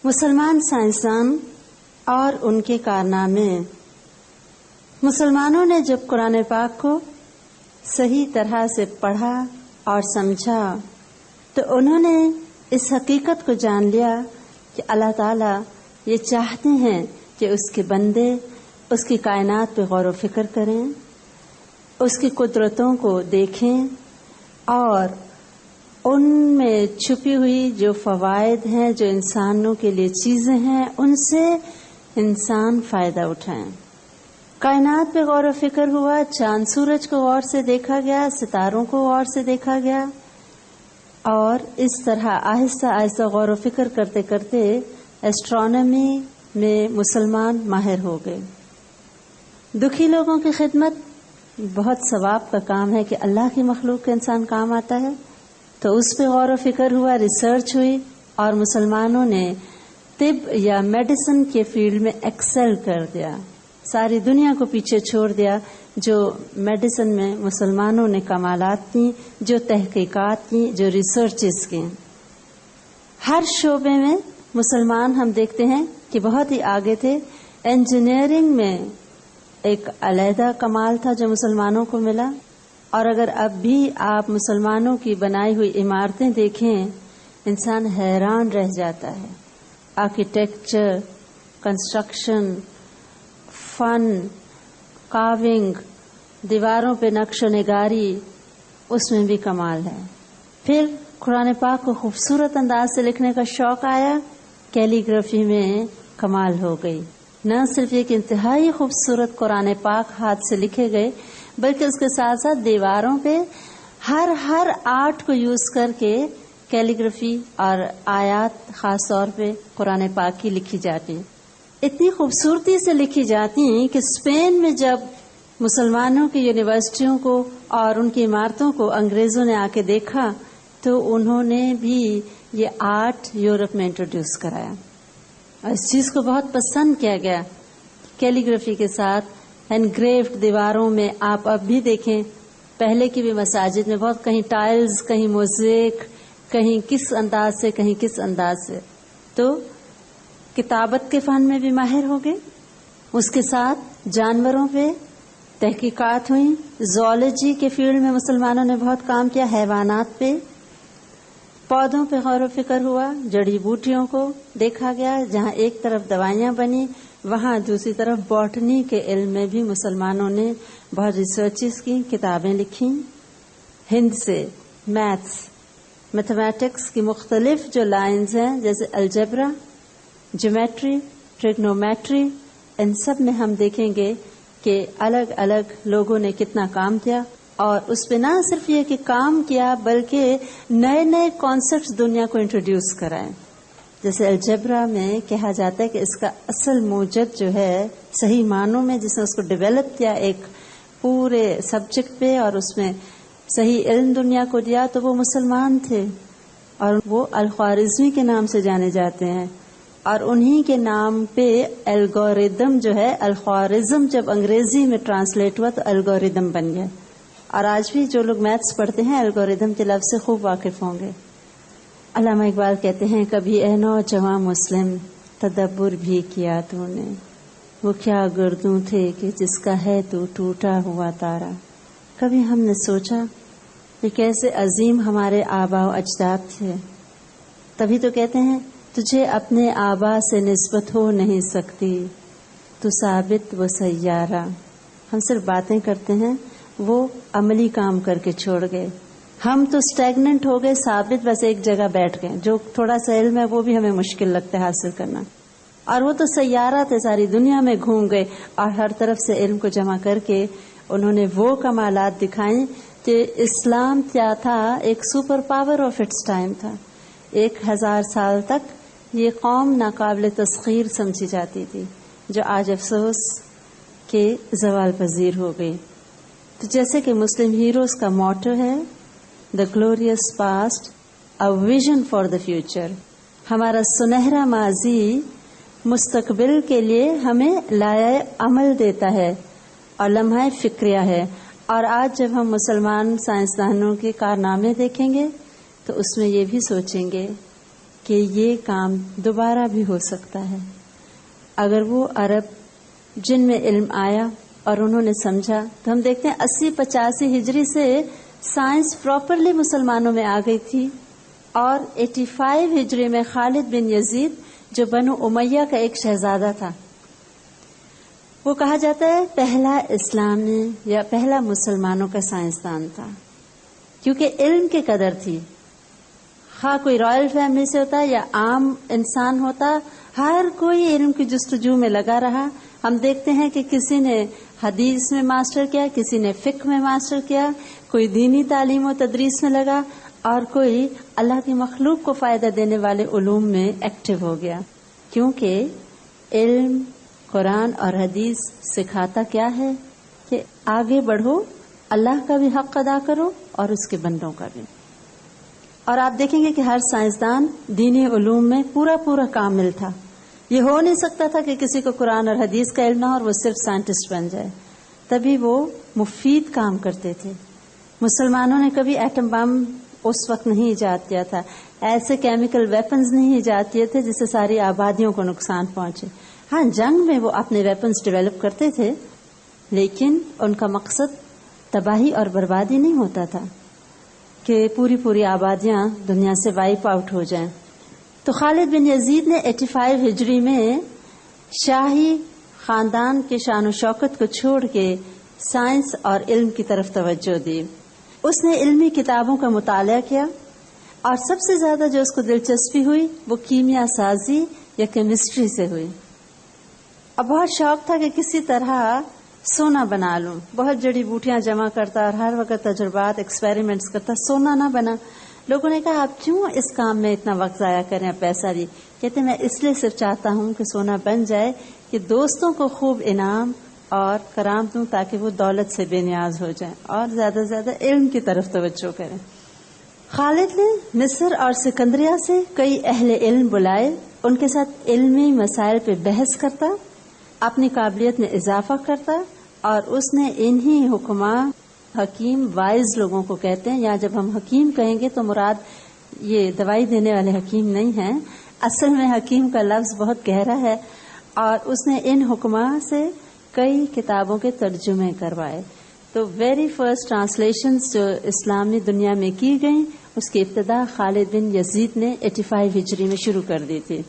مسلمان سائنسدان اور ان کے کارنامے۔ مسلمانوں نے جب قرآن پاک کو صحیح طرح سے پڑھا اور سمجھا تو انہوں نے اس حقیقت کو جان لیا کہ اللہ تعالیٰ یہ چاہتے ہیں کہ اس کے بندے اس کی کائنات پہ غور و فکر کریں، اس کی قدرتوں کو دیکھیں اور ان میں چھپی ہوئی جو فوائد ہیں، جو انسانوں کے لیے چیزیں ہیں، ان سے انسان فائدہ اٹھائیں۔ کائنات پہ غور و فکر ہوا، چاند سورج کو غور سے دیکھا گیا، ستاروں کو غور سے دیکھا گیا، اور اس طرح آہستہ آہستہ غور و فکر کرتے کرتے ایسٹرونومی میں مسلمان ماہر ہو گئے۔ دکھی لوگوں کی خدمت بہت ثواب کا کام ہے کہ اللہ کی مخلوق کا انسان کام آتا ہے، تو اس پہ غور و فکر ہوا، ریسرچ ہوئی، اور مسلمانوں نے طب یا میڈیسن کے فیلڈ میں ایکسل کر دیا، ساری دنیا کو پیچھے چھوڑ دیا۔ جو میڈیسن میں مسلمانوں نے کمالات کی، جو تحقیقات کی، جو ریسرچز کی، ہر شعبے میں مسلمان ہم دیکھتے ہیں کہ بہت ہی آگے تھے۔ انجینئرنگ میں ایک علیحدہ کمال تھا جو مسلمانوں کو ملا، اور اگر اب بھی آپ مسلمانوں کی بنائی ہوئی عمارتیں دیکھیں انسان حیران رہ جاتا ہے۔ آرکیٹیکچر، کنسٹرکشن، فن، کاونگ، دیواروں پہ نقش و نگاری، اس میں بھی کمال ہے۔ پھر قرآن پاک کو خوبصورت انداز سے لکھنے کا شوق آیا، کیلیگرافی میں کمال ہو گئی۔ نہ صرف ایک انتہائی خوبصورت قرآن پاک ہاتھ سے لکھے گئے، بلکہ اس کے ساتھ ساتھ دیواروں پہ ہر آرٹ کو یوز کر کے کیلیگرافی اور آیات خاص طور پہ قرآن پاک کی لکھی جاتی، اتنی خوبصورتی سے لکھی جاتی کہ اسپین میں جب مسلمانوں کی یونیورسٹیوں کو اور ان کی عمارتوں کو انگریزوں نے آ کے دیکھا تو انہوں نے بھی یہ آرٹ یورپ میں انٹروڈیوس کرایا، اور اس چیز کو بہت پسند کیا گیا۔ کیلیگرافی کے ساتھ انگریوڈ دیواروں میں آپ اب بھی دیکھیں، پہلے کی بھی مساجد میں بہت کہیں ٹائلز، کہیں موزیک، کہیں کس انداز سے، کہیں کس انداز سے، تو کتابت کے فن میں بھی ماہر ہو گئے۔ اس کے ساتھ جانوروں پہ تحقیقات ہوئیں، زوالوجی کے فیلڈ میں مسلمانوں نے بہت کام کیا، حیوانات پہ، پودوں پہ غور و فکر ہوا، جڑی بوٹیوں کو دیکھا گیا، جہاں ایک طرف دوائیاں بنی وہاں دوسری طرف باٹنی کے علم میں بھی مسلمانوں نے بہت ریسرچز کی، کتابیں لکھی۔ ہند سے میتھمیٹکس کی مختلف جو لائنز ہیں جیسے الجبرا، جیومیٹری، ٹریگنومیٹری، ان سب میں ہم دیکھیں گے کہ الگ الگ لوگوں نے کتنا کام کیا، اور اس پہ نہ صرف یہ کہ کام کیا بلکہ نئے نئے کانسیپٹس دنیا کو انٹروڈیوس کرائے۔ جیسے الجبرا میں کہا جاتا ہے کہ اس کا اصل موجد جو ہے صحیح معنوں میں جس نے اس کو ڈیولپ کیا ایک پورے سبجیکٹ پہ اور اس میں صحیح علم دنیا کو دیا، تو وہ مسلمان تھے، اور وہ الخوارزمی کے نام سے جانے جاتے ہیں، اور انہی کے نام پہ الگوریدم جو ہے، الخوارزم جب انگریزی میں ٹرانسلیٹ ہوا تو الگوریدم بن گیا، اور آج بھی جو لوگ میتھس پڑھتے ہیں الگوریدم کے لفظ سے خوب واقف ہوں گے۔ علامہ اقبال کہتے ہیں، کبھی اے نوجواں مسلم تدبر بھی کیا تو نے، وہ کیا گردوں تھے کہ جس کا ہے تو ٹوٹا ہوا تارا۔ کبھی ہم نے سوچا کہ کیسے عظیم ہمارے آباء و اجداد تھے، تبھی تو کہتے ہیں تجھے اپنے آباء سے نسبت ہو نہیں سکتی، تو ثابت و سیارہ۔ ہم صرف باتیں کرتے ہیں، وہ عملی کام کر کے چھوڑ گئے۔ ہم تو اسٹیگننٹ ہو گئے، ثابت بس ایک جگہ بیٹھ گئے، جو تھوڑا سا علم ہے وہ بھی ہمیں مشکل لگتا ہے حاصل کرنا، اور وہ تو سیارہ تھے، ساری دنیا میں گھوم گئے اور ہر طرف سے علم کو جمع کر کے انہوں نے وہ کمالات دکھائیں کہ اسلام کیا تھا، ایک super power of its time تھا۔ 1000 سال تک یہ قوم ناقابل تسخیر سمجھی جاتی تھی، جو آج افسوس کے زوال پذیر ہو گئی۔ تو جیسے کہ مسلم ہیروز کا موٹو ہے the glorious past, a vision for the future, ہمارا سنہرا ماضی مستقبل کے لیے ہمیں لائحہ عمل دیتا ہے اور لمحہ فکریہ ہے۔ اور آج جب ہم مسلمان سائنسدانوں کے کارنامے دیکھیں گے تو اس میں یہ بھی سوچیں گے کہ یہ کام دوبارہ بھی ہو سکتا ہے اگر وہ عرب جن میں علم آیا اور انہوں نے سمجھا. تو ہم دیکھتے ہیں 80-85 ہجری سے سائنس پراپرلی مسلمانوں میں آ گئی تھی، اور 85 ہجری میں خالد بن یزید جو بنو امیہ کا ایک شہزادہ تھا، وہ کہا جاتا ہے پہلا اسلام نے یا پہلا مسلمانوں کا سائنسدان تھا، کیونکہ علم کی قدر تھی. خواہ کوئی رائل فیملی سے ہوتا یا عام انسان ہوتا، ہر کوئی علم کی جستجو میں لگا رہا. ہم دیکھتے ہیں کہ کسی نے حدیث میں ماسٹر کیا، کسی نے فقہ میں ماسٹر کیا، کوئی دینی تعلیم و تدریس میں لگا، اور کوئی اللہ کی مخلوق کو فائدہ دینے والے علوم میں ایکٹیو ہو گیا. کیونکہ علم، قرآن اور حدیث سکھاتا کیا ہے کہ آگے بڑھو، اللہ کا بھی حق ادا کرو اور اس کے بندوں کا بھی. اور آپ دیکھیں گے کہ ہر سائنسدان دینی علوم میں پورا کامل تھا. یہ ہو نہیں سکتا تھا کہ کسی کو قرآن اور حدیث کا علم نہ ہو اور وہ صرف سائنٹسٹ بن جائے. تبھی وہ مفید کام کرتے تھے. مسلمانوں نے کبھی ایٹم بم اس وقت نہیں ایجاد کیا تھا، ایسے کیمیکل ویپنز نہیں ایجاد کیے تھے جس سے ساری آبادیوں کو نقصان پہنچے. ہاں، جنگ میں وہ اپنے ویپنز ڈیولپ کرتے تھے، لیکن ان کا مقصد تباہی اور بربادی نہیں ہوتا تھا کہ پوری آبادیاں دنیا سے وائپ آؤٹ ہو جائیں. تو خالد بن یزید نے 85 ہجری میں شاہی خاندان کے شان و شوکت کو چھوڑ کے سائنس اور علم کی طرف توجہ دی. اس نے علمی کتابوں کا مطالعہ کیا، اور سب سے زیادہ جو اس کو دلچسپی ہوئی وہ کیمیا سازی یا کیمسٹری سے ہوئی. اب بہت شوق تھا کہ کسی طرح سونا بنا لوں. بہت جڑی بوٹیاں جمع کرتا اور ہر وقت تجربات ایکسپیریمنٹس کرتا، سونا نہ بنا. لوگوں نے کہا آپ کیوں اس کام میں اتنا وقت ضائع کریں، پیسہ دی. کہتے میں اس لیے صرف چاہتا ہوں کہ سونا بن جائے کہ دوستوں کو خوب انعام اور کرام دوں تاکہ وہ دولت سے بے نیاز ہو جائیں اور زیادہ سے زیادہ علم کی طرف توجہ کریں. خالد نے مصر اور سکندریہ سے کئی اہل علم بلائے، ان کے ساتھ علمی مسائل پہ بحث کرتا، اپنی قابلیت میں اضافہ کرتا، اور اس نے انہی حکماء، حکیم، وائز لوگوں کو کہتے ہیں. یا جب ہم حکیم کہیں گے تو مراد یہ دوائی دینے والے حکیم نہیں ہیں، اصل میں حکیم کا لفظ بہت گہرا ہے. اور اس نے ان حکماء سے کئی کتابوں کے ترجمے کروائے. تو ویری فرسٹ ٹرانسلیشنز جو اسلامی دنیا میں کی گئیں، اس کی ابتدا خالد بن یزید نے 85 ہجری میں شروع کر دی تھی.